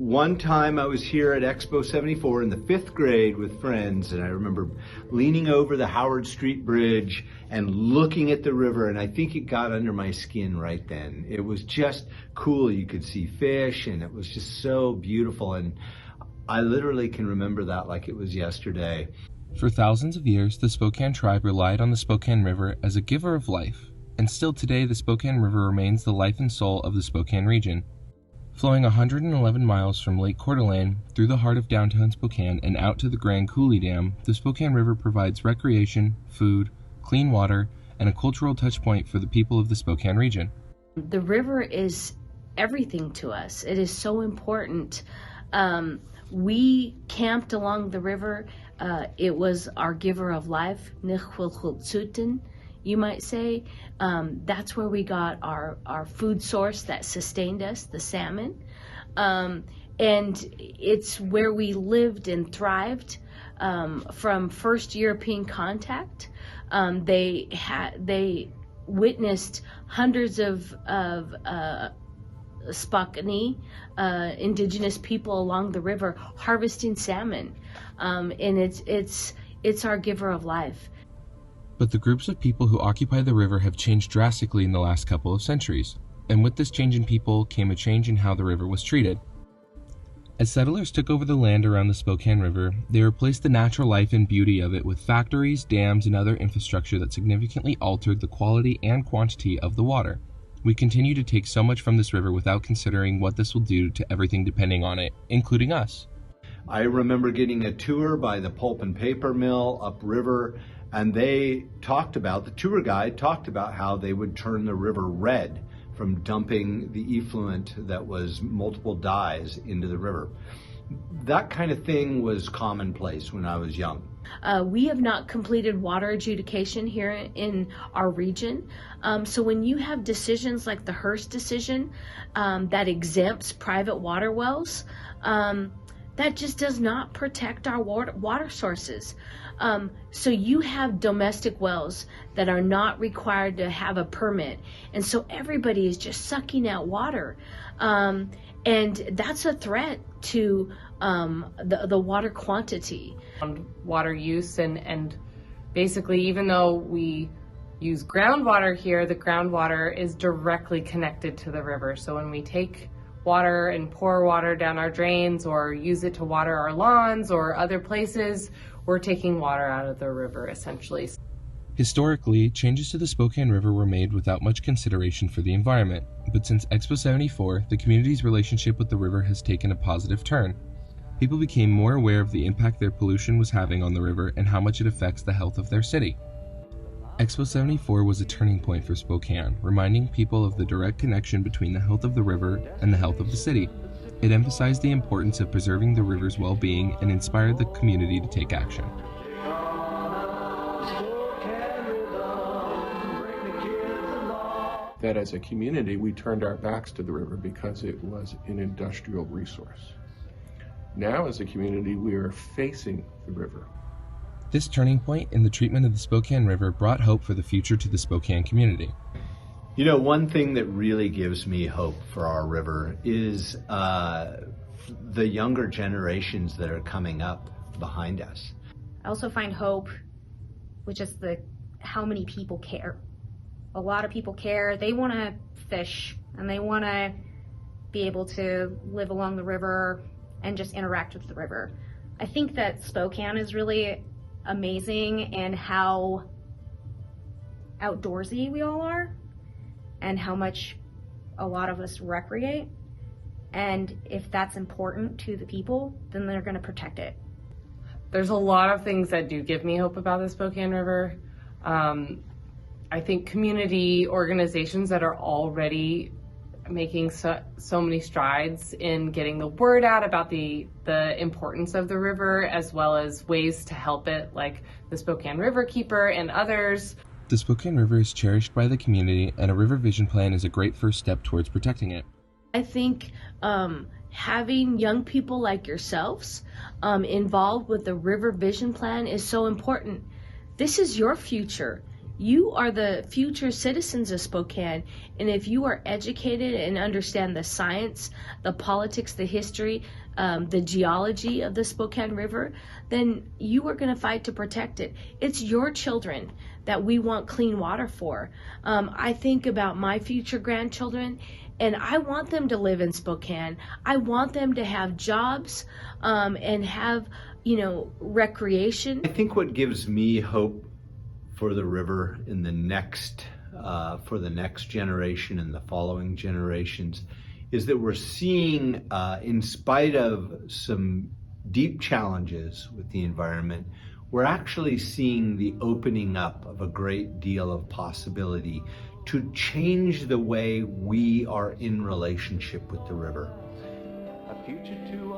One time I was here at Expo 74 in the 5th grade with friends, and I remember leaning over the Howard Street Bridge and looking at the river, and I think it got under my skin right then. It was just cool. You could see fish, and it was just so beautiful, and I literally can remember that like it was yesterday. For thousands of years, the Spokane tribe relied on the Spokane River as a giver of life, and still today the Spokane River remains the life and soul of the Spokane region. Flowing 111 miles from Lake Coeur d'Alene through the heart of downtown Spokane and out to the Grand Coulee Dam, the Spokane River provides recreation, food, clean water, and a cultural touchpoint for the people of the Spokane region. The river is everything to us. It is so important. We camped along the river. It was our giver of life, you might say. That's where we got our food source that sustained us, the salmon. And it's where we lived and thrived from first European contact. They witnessed hundreds of Spokane indigenous people along the river harvesting salmon. And it's our giver of life. But the groups of people who occupy the river have changed drastically in the last couple of centuries, and with this change in people came a change in how the river was treated. As settlers took over the land around the Spokane River, they replaced the natural life and beauty of it with factories, dams, and other infrastructure that significantly altered the quality and quantity of the water. We continue to take so much from this river without considering what this will do to everything depending on it, including us. I remember getting a tour by the pulp and paper mill upriver, and the tour guide talked about how they would turn the river red from dumping the effluent that was multiple dyes into the river. That kind of thing was commonplace when I was young. We have not completed water adjudication here in our region. So when you have decisions like the Hearst decision that exempts private water wells, that just does not protect our water sources. So you have domestic wells that are not required to have a permit. And so everybody is just sucking out water. And that's a threat to the water quantity. Water use and basically, even though we use groundwater here, the groundwater is directly connected to the river. So when we take water and pour water down our drains or use it to water our lawns or other places, we're taking water out of the river essentially. Historically, changes to the Spokane River were made without much consideration for the environment, but since Expo 74, the community's relationship with the river has taken a positive turn. People became more aware of the impact their pollution was having on the river and how much it affects the health of their city. Expo 74 was a turning point for Spokane, reminding people of the direct connection between the health of the river and the health of the city. It emphasized the importance of preserving the river's well-being and inspired the community to take action. That as a community, we turned our backs to the river because it was an industrial resource. Now, as a community, we are facing the river. This turning point in the treatment of the Spokane River brought hope for the future to the Spokane community. You know, one thing that really gives me hope for our river is the younger generations that are coming up behind us. I also find hope with just how many people care. A lot of people care. They want to fish and they want to be able to live along the river and just interact with the river. I think that Spokane is really amazing in how outdoorsy we all are and how much a lot of us recreate. And if that's important to the people, then they're going to protect it. There's a lot of things that do give me hope about the Spokane River. I think community organizations that are already making so many strides in getting the word out about the importance of the river, as well as ways to help it, like the Spokane River Keeper and others. The Spokane River is cherished by the community, and a river vision plan is a great first step towards protecting it. I think having young people like yourselves involved with the River Vision Plan is so important. This is your future. You are the future citizens of Spokane, and if you are educated and understand the science, the politics, the history, the geology of the Spokane River, then you are going to fight to protect it. It's your children that we want clean water for. I think about my future grandchildren, and I want them to live in Spokane. I want them to have jobs and have, recreation. I think what gives me hope for the river in the next, for the next generation and the following generations is that we're seeing, in spite of some deep challenges with the environment, we're actually seeing the opening up of a great deal of possibility to change the way we are in relationship with the river. A future to